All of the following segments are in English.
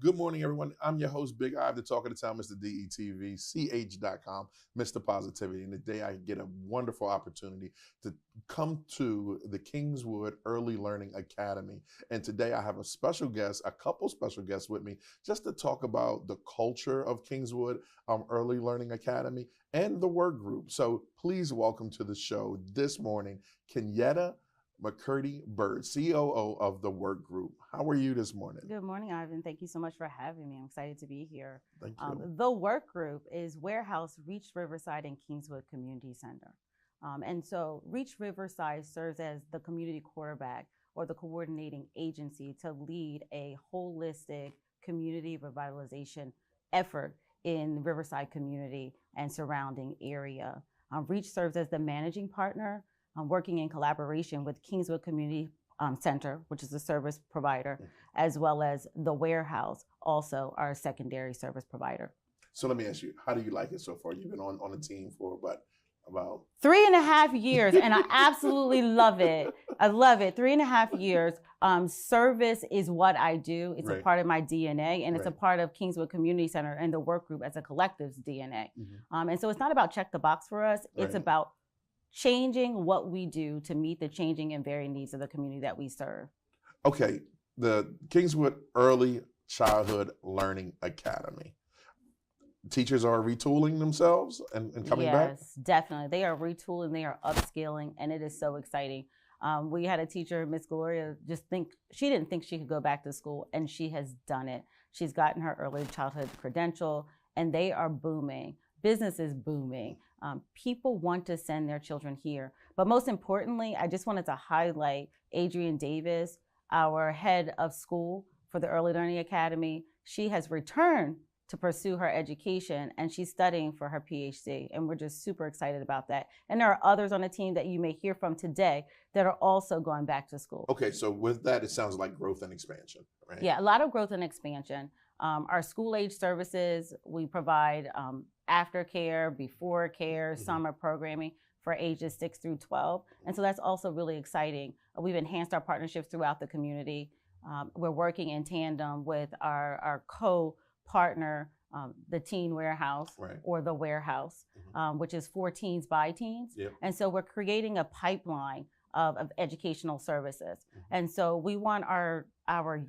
Good morning, everyone. I'm your host, Big Ive, the talk of the town, Mr. DETV, CH.com, Mr. Positivity. And today I get a wonderful opportunity to come to the Kingswood Early Learning Academy. And today I have a special guest, a couple special guests with me, just to talk about the culture of Kingswood Early Learning Academy and the work group. So please welcome to the show this morning, Kenyatta McCurdy-Bird, COO of the work group. How are you this morning? Good morning, Ivan. Thank you so much for having me. I'm excited to be here. Thank you. The work group is Warehouse, Reach Riverside, and Kingswood Community Center. And so Reach Riverside serves as the community quarterback or the coordinating agency to lead a holistic community revitalization effort in the Riverside community and surrounding area. Reach serves as the managing partner, working in collaboration with Kingswood Community Center, which is the service provider, as well as the Warehouse, also our secondary service provider. So let me ask you, how do you like it so far? You've been on the team for about 3.5 years, and I absolutely love it. I love it. 3.5 years. Service is what I do. It's Right. a part of my DNA, and it's a Right. part of Kingswood Community Center and the work group as a collective's DNA. And so it's not about check the box for us. It's Right. about changing what we do to meet the changing and varied needs of the community that we serve. Okay, the Kingswood Early Childhood Learning Academy. Teachers are retooling themselves and coming back? Yes, definitely. They are retooling, they are upscaling, and it is so exciting. We had a teacher, Miss Gloria, she didn't think she could go back to school, and she has done it. She's gotten her early childhood credential, and they are booming. Business is booming. People want to send their children here. But most importantly, I just wanted to highlight Adrienne Davis, our head of school for the Early Learning Academy. She has returned to pursue her education, and she's studying for her PhD. And we're just super excited about that. And there are others on the team that you may hear from today that are also going back to school. Okay, so with that, it sounds like growth and expansion, right? Yeah, a lot of growth and expansion. Our school age services, we provide aftercare, before care, summer programming for ages 6 through 12. And so that's also really exciting. We've enhanced our partnerships throughout the community. We're working in tandem with our co-partner, the Teen Warehouse, Right. or the Warehouse, which is for teens by teens. Yep. And so we're creating a pipeline of educational services. And so we want our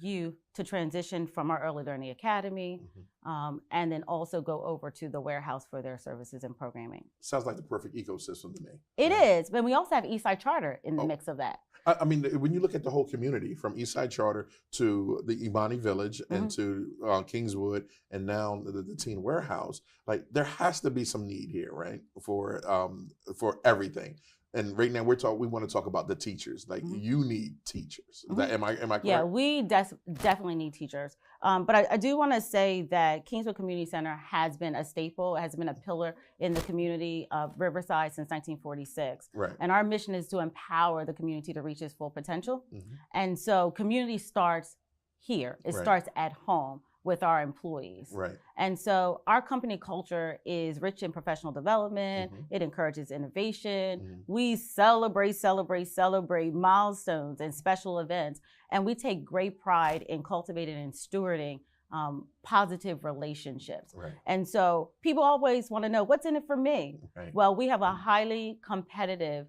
youth to transition from our Early Learning Academy and then also go over to the Warehouse for their services and programming. Sounds like the perfect ecosystem to me. It is, but we also have Eastside Charter in the Oh. mix of that. I mean, when you look at the whole community, from Eastside Charter to the Imani Village and to Kingswood and now the Teen Warehouse, like there has to be some need here, right, for everything. And right now we want to talk about the teachers. Like you need teachers. Am I correct? Yeah, we definitely need teachers. But I do want to say that Kingswood Community Center has been a staple, has been a pillar in the community of Riverside since 1946. Right. And our mission is to empower the community to reach its full potential. And so community starts here. It Right. starts at home with our employees. Right. And so our company culture is rich in professional development. It encourages innovation. We celebrate milestones and special events. And we take great pride in cultivating and stewarding positive relationships. Right. And so people always want to know, what's in it for me? Right. Well, we have a highly competitive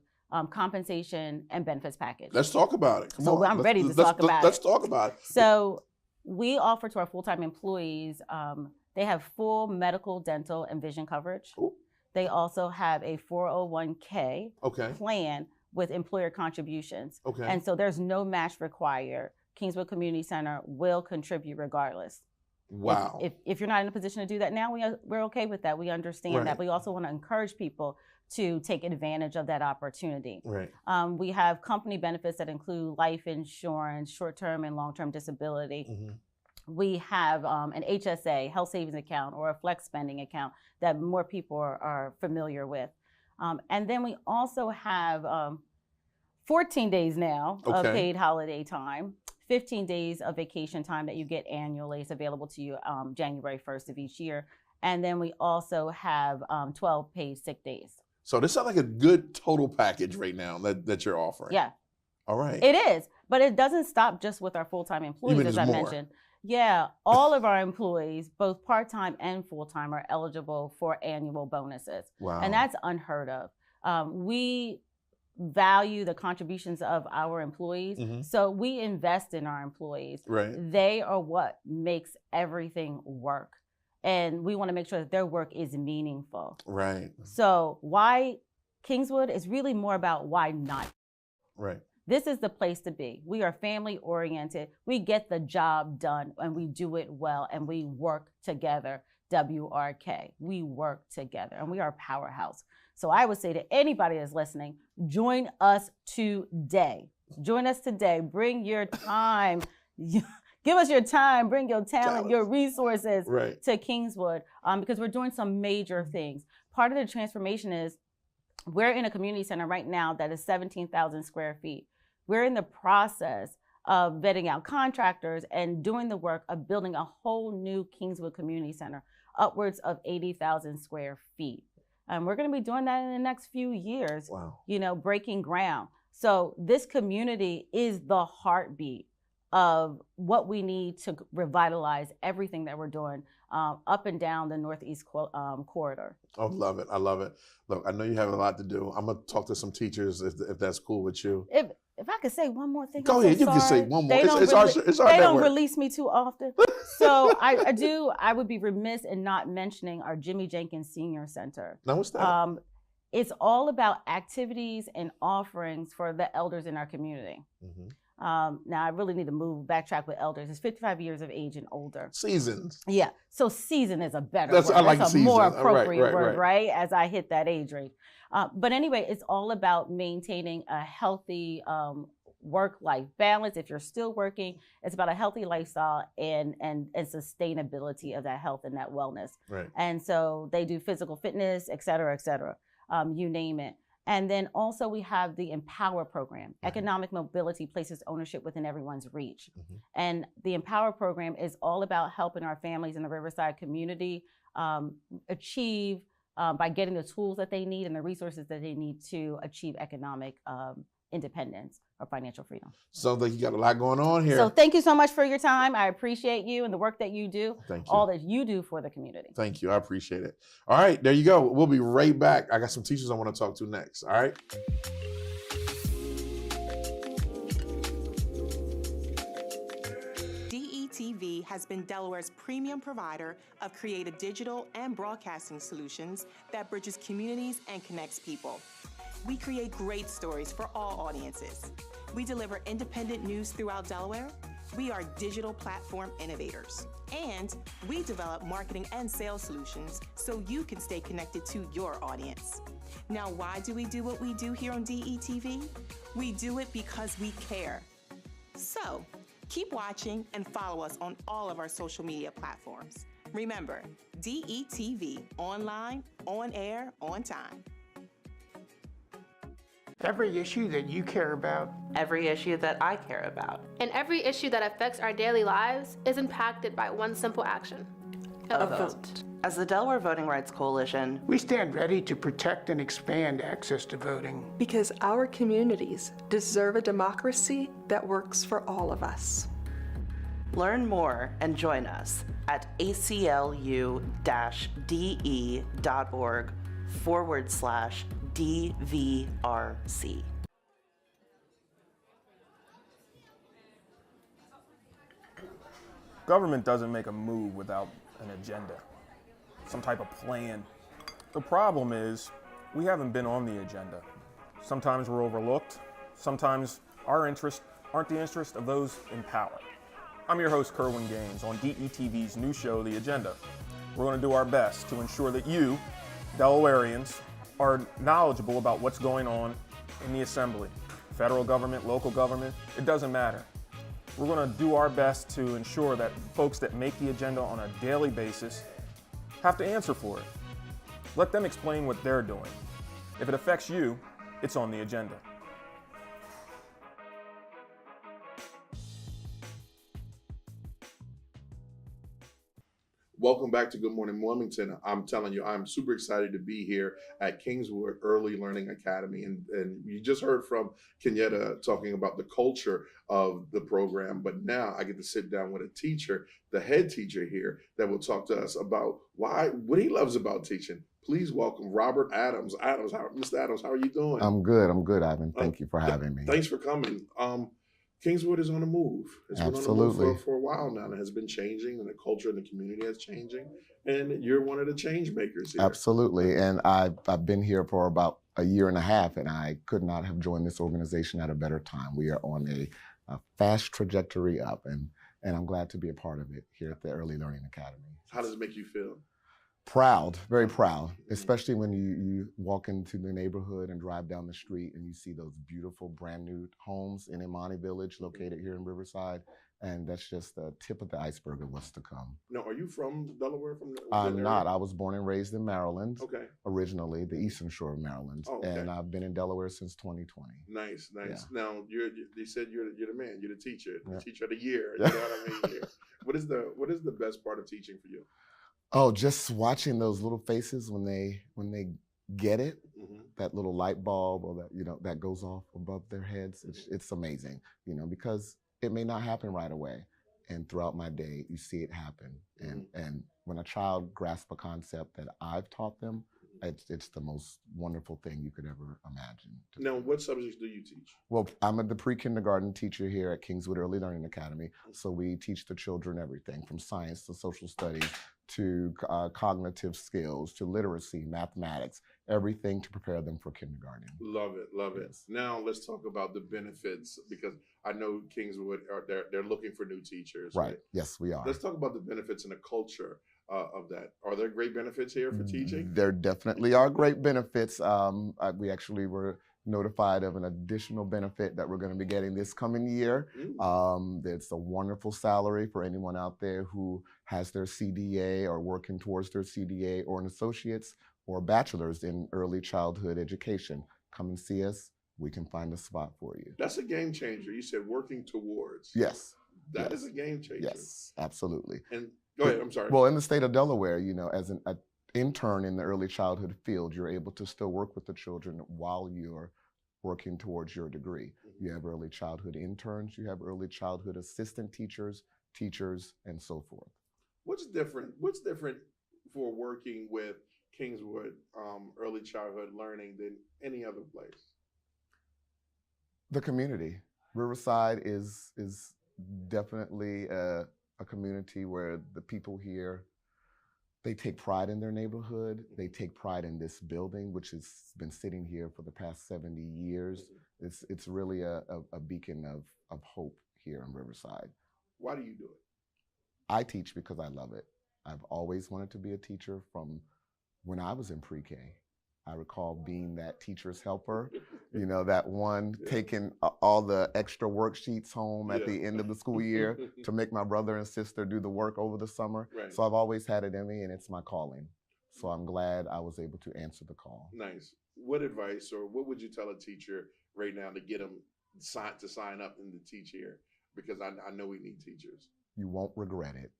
compensation and benefits package. Let's talk about it. Come So on. I'm ready to talk about it. Let's talk about it. So we offer to our full-time employees, they have full medical, dental, and vision coverage. Cool. They also have a 401k Okay. plan with employer contributions. Okay. And so there's no match required. Kingswood Community Center will contribute regardless. Wow. If you're not in a position to do that now, we're okay with that. We understand Right. that. We also want to encourage people to take advantage of that opportunity. Right. We have company benefits that include life insurance, short-term and long-term disability. We have an HSA, health savings account, or a flex spending account that more people are familiar with. And then we also have 14 days now of paid holiday time, 15 days of vacation time that you get annually. It's available to you January 1st of each year. And then we also have 12 paid sick days. So this sounds like a good total package right now that you're offering. Yeah. All right. It is, but it doesn't stop just with our full-time employees, Even as there's I more. mentioned. Yeah, all of our employees, both part-time and full-time, are eligible for annual bonuses. Wow. And that's unheard of. We value the contributions of our employees, so we invest in our employees. Right. They are what makes everything work. And we want to make sure that their work is meaningful. Right. So why Kingswood is really more about why not. Right. This is the place to be. We are family oriented. We get the job done and we do it well and we work together. WRK. We work together and we are a powerhouse. So I would say to anybody that's listening, join us today. Join us today. Bring your time. Give us your time. Bring your talent, your resources to Kingswood because we're doing some major things. Part of the transformation is we're in a community center right now that is 17,000 square feet. We're in the process of vetting out contractors and doing the work of building a whole new Kingswood Community Center, upwards of 80,000 square feet. And we're going to be doing that in the next few years, breaking ground. So this community is the heartbeat of what we need to revitalize everything that we're doing up and down the Northeast corridor. Oh, love it. I love it. Look, I know you have a lot to do. I'm going to talk to some teachers if that's cool with you. If I could say one more thing. Go ahead. You can say one more. It's our They don't release me too often. So I would be remiss in not mentioning our Jimmy Jenkins Senior Center. Now, what's that? It's all about activities and offerings for the elders in our community. Now, I really need to backtrack with elders. It's 55 years of age and older. Seasons. Yeah. So season is a better word. I like That's a season. more appropriate word, right? As I hit that age range. But anyway, it's all about maintaining a healthy work-life balance. If you're still working, it's about a healthy lifestyle and sustainability of that health and that wellness. Right. And so they do physical fitness, et cetera, you name it. And then also we have the Empower program. Economic mobility places ownership within everyone's reach. And the Empower program is all about helping our families in the Riverside community achieve by getting the tools that they need and the resources that they need to achieve economic independence or financial freedom. So you got a lot going on here. So thank you so much for your time. I appreciate you and the work that you do. Thank you. All that you do for the community. Thank you. I appreciate it. All right, there you go. We'll be right back. I got some teachers I want to talk to next. All right. DETV has been Delaware's premium provider of creative digital and broadcasting solutions that bridges communities and connects people. We create great stories for all audiences. We deliver independent news throughout Delaware. We are digital platform innovators. And we develop marketing and sales solutions so you can stay connected to your audience. Now, why do we do what we do here on DETV? We do it because we care. So, keep watching and follow us on all of our social media platforms. Remember, DETV, online, on air, on time. Every issue that you care about. Every issue that I care about. And every issue that affects our daily lives is impacted by one simple action. A vote. As the Delaware Voting Rights Coalition, we stand ready to protect and expand access to voting. Because our communities deserve a democracy that works for all of us. Learn more and join us at aclu-de.org/DVRC. Government doesn't make a move without an agenda, some type of plan. The problem is we haven't been on the agenda. Sometimes we're overlooked. Sometimes our interests aren't the interests of those in power. I'm your host, Kerwin Gaines, on DETV's new show, The Agenda. We're going to do our best to ensure that you, Delawareans, are knowledgeable about what's going on in the Assembly. Federal government, local government, it doesn't matter. We're going to do our best to ensure that folks that make the agenda on a daily basis have to answer for it. Let them explain what they're doing. If it affects you, it's on the agenda. Welcome back to Good Morning Wilmington. I'm telling you, I'm super excited to be here at Kingswood Early Learning Academy. And you just heard from Kenyatta talking about the culture of the program, but now I get to sit down with a teacher, the head teacher here, that will talk to us about what he loves about teaching. Please welcome Robert Adams. Mr. Adams, how are you doing? I'm good, Ivan. Thank you for having me. Thanks for coming. Kingswood is on the move. It's been on the move for a while now, and it has been changing, and the culture in the community is changing, and you're one of the change makers here. Absolutely, and I've been here for about a year and a half, and I could not have joined this organization at a better time. We are on a fast trajectory up, and I'm glad to be a part of it here at the Early Learning Academy. How does it make you feel? Proud, very proud, especially when you walk into the neighborhood and drive down the street and you see those beautiful brand new homes in Imani Village located here in Riverside. And that's just the tip of the iceberg of what's to come. Now, are you from Delaware? I'm not. I was born and raised in Maryland, originally, the Eastern Shore of Maryland. And I've been in Delaware since 2020. Nice. Yeah. Now, they said you're the man, you're the teacher, the teacher of the year. You know what I mean? What is the best part of teaching for you? Oh, just watching those little faces when they get it, that little light bulb or that that goes off above their heads. It's amazing, because it may not happen right away, and throughout my day you see it happen. And when a child grasps a concept that I've taught them, it's the most wonderful thing you could ever imagine. Now, what subjects do you teach? Well, I'm the pre-kindergarten teacher here at Kingswood Early Learning Academy. So we teach the children everything from science to social studies to cognitive skills to literacy, mathematics, everything to prepare them for kindergarten. Love it. Now let's talk about the benefits, because I know Kingswood they're looking for new teachers. Right. Yes, we are. Let's talk about the benefits and the culture of that. Are there great benefits here for teaching? There definitely are great benefits. We actually were notified of an additional benefit that we're going to be getting this coming year. It's a wonderful salary for anyone out there who has their CDA or working towards their CDA or an associate's or bachelor's in early childhood education. Come and see us. We can find a spot for you. That's a game changer. You said working towards. Yes. That is a game changer. Yes, absolutely. And go ahead, I'm sorry. Well, in the state of Delaware, as an intern in the early childhood field, you're able to still work with the children while you're working towards your degree. You have early childhood interns, you have early childhood assistant teachers, and so forth. What's different for working with Kingswood Early Childhood Learning than any other place? The community. Riverside is definitely a community where the people here, they take pride in their neighborhood. They take pride in this building, which has been sitting here for the past 70 years. It's really a beacon of hope here in Riverside. Why do you do it? I teach because I love it. I've always wanted to be a teacher from when I was in pre-K. I recall being that teacher's helper, that one taking all the extra worksheets home at the end of the school year to make my brother and sister do the work over the summer. Right. So I've always had it in me, and it's my calling. So I'm glad I was able to answer the call. Nice. What advice or what would you tell a teacher right now to get them to sign up and to teach here? Because I know we need teachers. You won't regret it.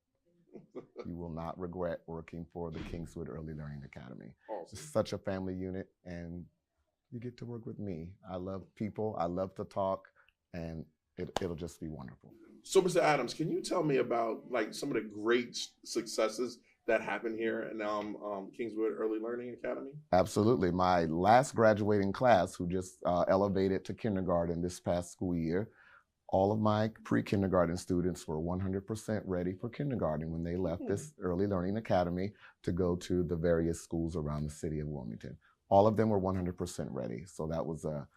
You will not regret working for the Kingswood Early Learning Academy. Awesome. It's such a family unit, and you get to work with me. I love people, I love to talk, and it'll just be wonderful. So, Mr. Adams, can you tell me about some of the great successes that happen here in Kingswood Early Learning Academy? Absolutely. My last graduating class, who just elevated to kindergarten this past school year, all of my pre-kindergarten students were 100% ready for kindergarten when they left this Early Learning Academy to go to the various schools around the city of Wilmington. All of them were 100% ready. So that was a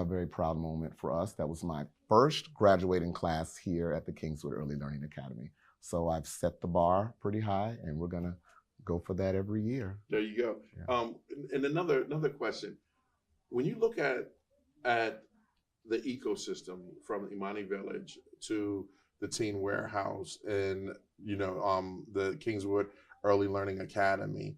very proud moment for us. That was my first graduating class here at the Kingswood Early Learning Academy. So I've set the bar pretty high, and we're gonna go for that every year. There you go. Yeah. And another question. When you look at the ecosystem from Imani Village to the Teen Warehouse and the Kingswood Early Learning Academy,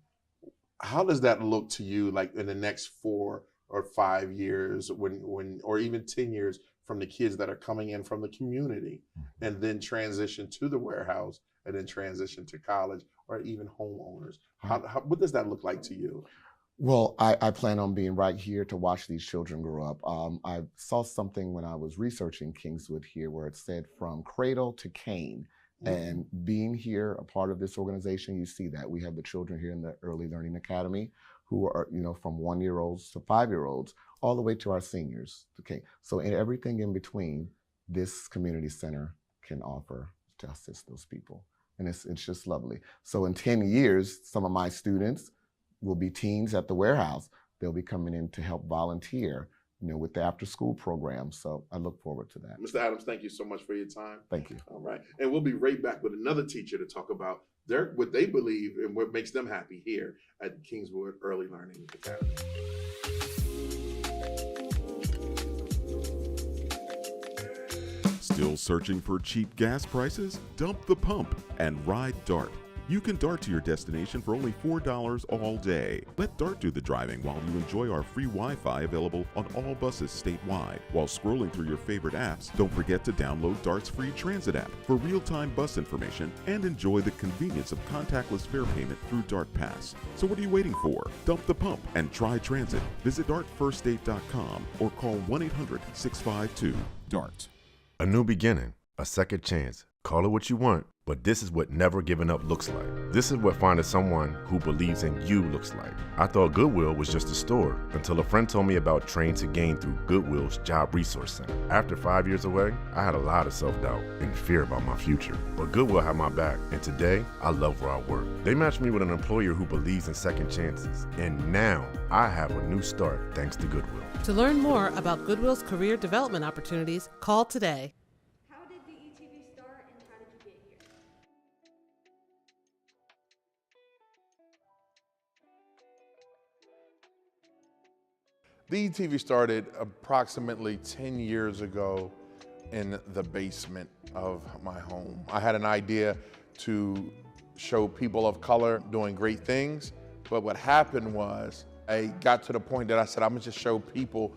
how does that look to you in the next 4 or 5 years when or even 10 years from the kids that are coming in from the community and then transition to the warehouse and then transition to college or even homeowners. What does that look like to you? Well, I plan on being right here to watch these children grow up. I saw something when I was researching Kingswood here where it said from cradle to cane. And being here, a part of this organization, you see that. We have the children here in the Early Learning Academy who are, from 1-year-olds to 5-year-olds, all the way to our seniors. Okay, so in everything in between, this community center can offer to assist those people. And it's just lovely. So in 10 years, some of my students will be teens at the warehouse. They'll be coming in to help volunteer, with the after-school program. So I look forward to that. Mr. Adams, thank you so much for your time. Thank you. All right. And we'll be right back with another teacher to talk about what they believe and what makes them happy here at Kingswood Early Learning Academy. Still searching for cheap gas prices? Dump the pump and ride DART. You can DART to your destination for only $4 all day. Let DART do the driving while you enjoy our free Wi-Fi available on all buses statewide. While scrolling through your favorite apps, don't forget to download DART's free transit app for real-time bus information and enjoy the convenience of contactless fare payment through DART Pass. So what are you waiting for? Dump the pump and try transit. Visit dartfirststate.com or call 1-800-652-DART. A new beginning, a second chance. Call it what you want, but this is what never giving up looks like. This is what finding someone who believes in you looks like. I thought Goodwill was just a store until a friend told me about Train to Gain through Goodwill's Job Resource Center. After 5 years away, I had a lot of self-doubt and fear about my future. But Goodwill had my back, and today, I love where I work. They matched me with an employer who believes in second chances. And now, I have a new start thanks to Goodwill. To learn more about Goodwill's career development opportunities, call today. How did DETV start and how did you get here? DETV started approximately 10 years ago in the basement of my home. I had an idea to show people of color doing great things, but what happened was I got to the point that I said, I'm gonna just show people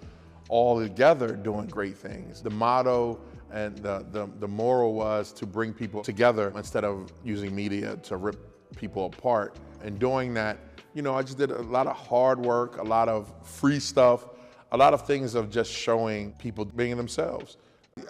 all together doing great things. The motto and the moral was to bring people together instead of using media to rip people apart. And doing that, I just did a lot of hard work, a lot of free stuff, a lot of things of just showing people being themselves.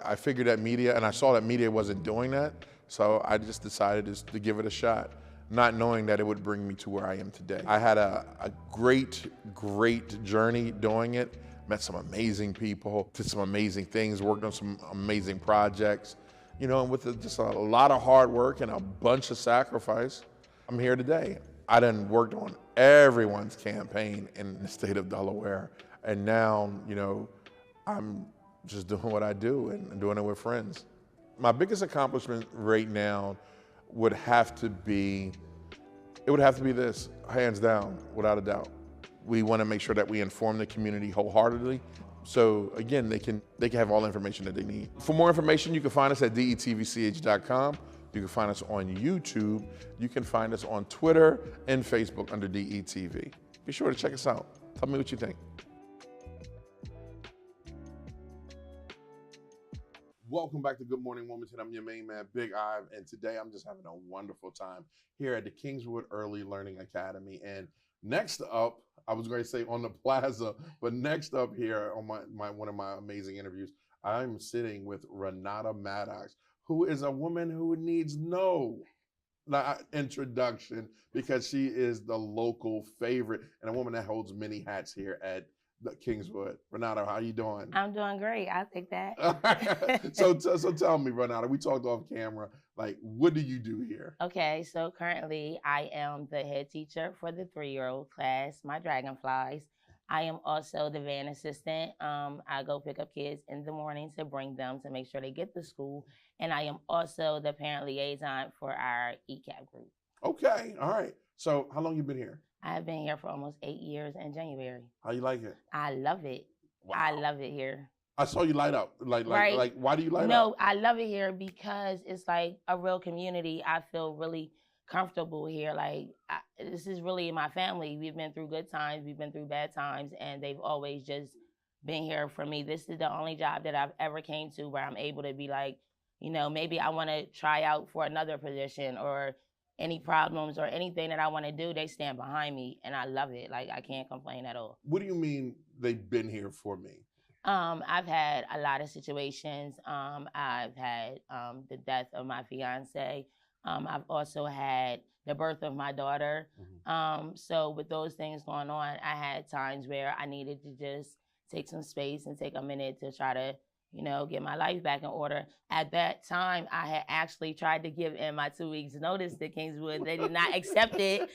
I figured that media, and I saw that media wasn't doing that, so I just decided to give it a shot, not knowing that it would bring me to where I am today. I had a great, great journey doing it, met some amazing people, did some amazing things, worked on some amazing projects, and with just a lot of hard work and a bunch of sacrifice, I'm here today. I done worked on everyone's campaign in the state of Delaware, and now, I'm just doing what I do and doing it with friends. My biggest accomplishment right now would have to be this, hands down, without a doubt. We want to make sure that we inform the community wholeheartedly. So again, they can have all the information that they need. For more information, you can find us at detvch.com. You can find us on YouTube. You can find us on Twitter and Facebook under DETV. Be sure to check us out. Tell me what you think. Welcome back to Good Morning Wilmington. I'm your main man, Big Ive, and today I'm just having a wonderful time here at the Kingswood Early Learning Academy. And next up, I was going to say on the plaza, but next up here on one of my amazing interviews, I'm sitting with Renata Maddox, who is a woman who needs no introduction because she is the local favorite and a woman that holds many hats here at the Kingswood. Renata, how you doing? I'm doing great. I'll take that. So tell me, Renata, we talked off camera, what do you do here? Okay, so currently I am the head teacher for the 3-year-old class, my Dragonflies. I am also the van assistant. I go pick up kids in the morning to bring them to make sure they get to school. And I am also the parent liaison for our ECAP group. Okay, all right. So how long you been here? I've been here for almost 8 years in January. How you like it? I love it. Wow. I love it here. I saw you light up. Like why do you light up? No, I love it here because it's like a real community. I feel really comfortable here. This is really my family. We've been through good times, we've been through bad times, and they've always just been here for me. This is the only job that I've ever came to where I'm able to be like, maybe I want to try out for another position, or any problems or anything that I want to do, they stand behind me, and I love it. Like, I can't complain at all. What do you mean they've been here for me? I've had a lot of situations. I've had the death of my fiance. I've also had the birth of my daughter. So with those things going on, I had times where I needed to just take some space and take a minute to try to, you know, get my life back in order. At that time, I had actually tried to give in my 2 weeks notice to Kingswood. They did not accept it.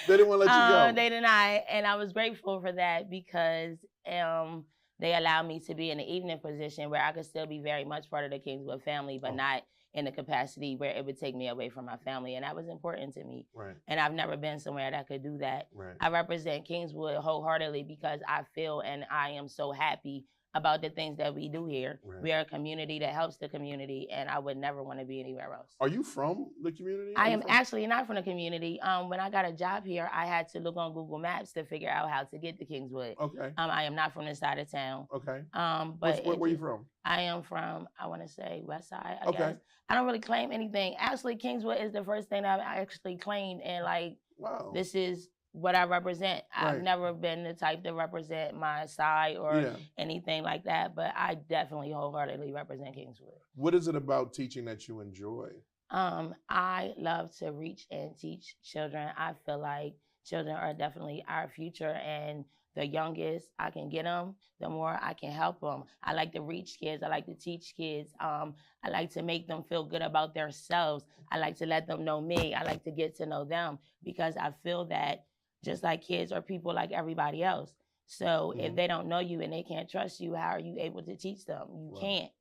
They didn't want to let you go. They did not, and I was grateful for that because they allowed me to be in an evening position where I could still be very much part of the Kingswood family, but not in a capacity where it would take me away from my family, and that was important to me. Right. And I've never been somewhere that could do that. Right. I represent Kingswood wholeheartedly because I feel and I am so happy about the things that we do here. Right. We are a community that helps the community, and I would never want to be anywhere else. Are you from the community? I am actually not from the community. When I got a job here, I had to look on Google Maps to figure out how to get to Kingswood. Okay. I am not from this side of town. Okay. But where are you from? I am from, I want to say, West Side, I Okay. guess. I don't really claim anything. Actually, Kingswood is the first thing I've actually claimed, and like, wow. This is what I represent. I've Right. never been the type to represent my side or anything like that, but I definitely wholeheartedly represent Kingswood. What is it about teaching that you enjoy? I love to reach and teach children. I feel like children are definitely our future, and the youngest I can get them, the more I can help them. I like to reach kids. I like to teach kids. I like to make them feel good about themselves. I like to let them know me. I like to get to know them because I feel that just like kids are people like everybody else. So if they don't know you and they can't trust you, how are you able to teach them? You can't.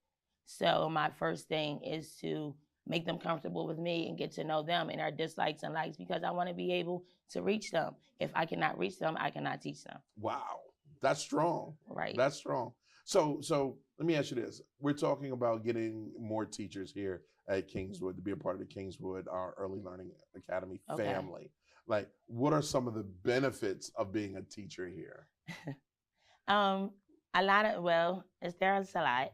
So my first thing is to make them comfortable with me and get to know them and their dislikes and likes because I want to be able to reach them. If I cannot reach them, I cannot teach them. Wow, that's strong. Right. That's strong. So let me ask you this. We're talking about getting more teachers here at Kingswood to be a part of the Kingswood, our Early Learning Academy family. Like, what are some of the benefits of being a teacher here? A lot of, well, there's a lot.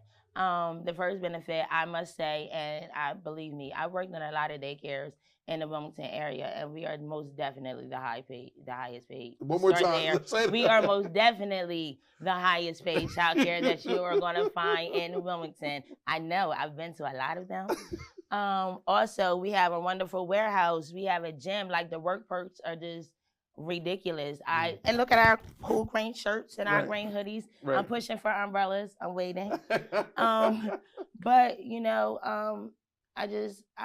The first benefit, I must say, and believe me, I worked in a lot of daycares in the Wilmington area, and we are most definitely the highest paid. One more time. We are most definitely the highest paid childcare that you are going to find in Wilmington. I know, I've been to a lot of them. Also, we have a wonderful warehouse. We have a gym. Like, the work perks are just ridiculous. And look at our cool green shirts and our green hoodies. I'm pushing for umbrellas. I'm waiting. But you know, I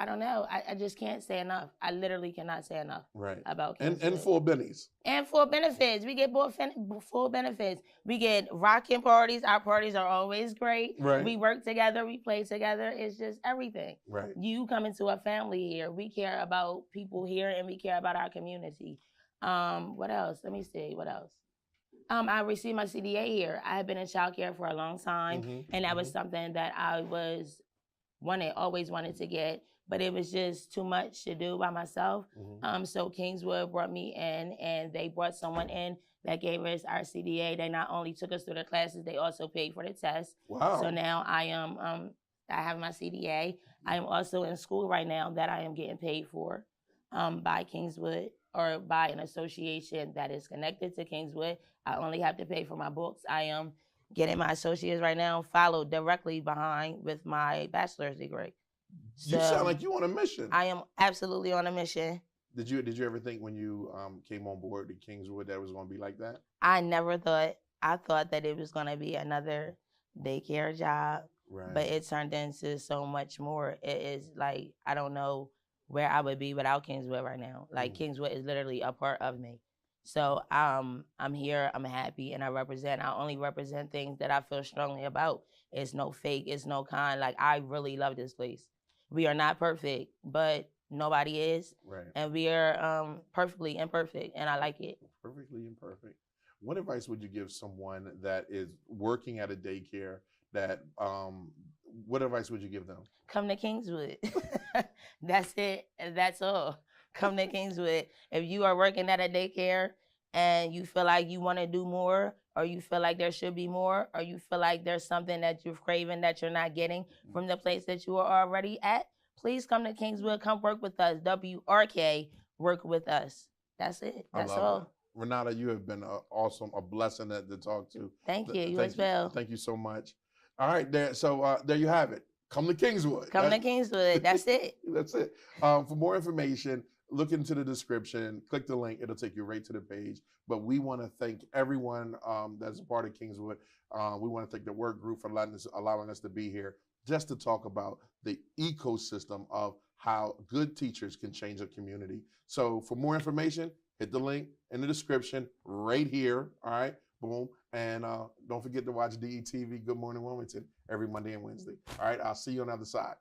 don't know. I just can't say enough. I literally cannot say enough about Kingswood. And full bennies. And full benefits. We get full benefits. We get rocking parties. Our parties are always great. Right. We work together. We play together. It's just everything. Right. You come into a family here. We care about people here, and we care about our community. What else? Let me see. What else? I received my CDA here. I had been in childcare for a long time, and that was something that I always wanted to get, but it was just too much to do by myself. So Kingswood brought me in, and they brought someone in that gave us our CDA. They not only took us through the classes, they also paid for the test. Wow. So now I have my CDA. I am also in school right now that I am getting paid for by Kingswood or by an association that is connected to Kingswood. I only have to pay for my books. I am getting my associates right now, followed directly behind with my bachelor's degree. So, you sound like you on a mission. I am absolutely on a mission. Did you ever think when you came on board to Kingswood that it was going to be like that? I never thought. I thought that it was going to be another daycare job, but it turned into so much more. It is like, I don't know where I would be without Kingswood right now. Like, Kingswood is literally a part of me. So I'm here, I'm happy, and I only represent things that I feel strongly about. It's no fake, it's no con. Like, I really love this place. We are not perfect, but nobody is. Right. And we are perfectly imperfect, and I like it. Perfectly imperfect. What advice would you give someone that is working at a daycare what advice would you give them? Come to Kingswood. That's it. That's all. Come to Kingswood. If you are working at a daycare and you feel like you want to do more, or you feel like there should be more, or you feel like there's something that you're craving that you're not getting from the place that you are already at, please come to Kingswood. Come work with us. WRK, work with us. That's it. That's all. It. Renata, you have been awesome, a blessing to talk to. Thank you. You as well. Thank you so much. All right, there. So there you have it. Come to Kingswood. Come to Kingswood. That's it. That's it. For more information, look into the description. Click the link. It'll take you right to the page. But we want to thank everyone that's a part of Kingswood. We want to thank the work group for allowing us to be here just to talk about the ecosystem of how good teachers can change a community. So for more information, hit the link in the description right here. All right, boom. And don't forget to watch DETV Good Morning Wilmington every Monday and Wednesday. All right, I'll see you on the other side.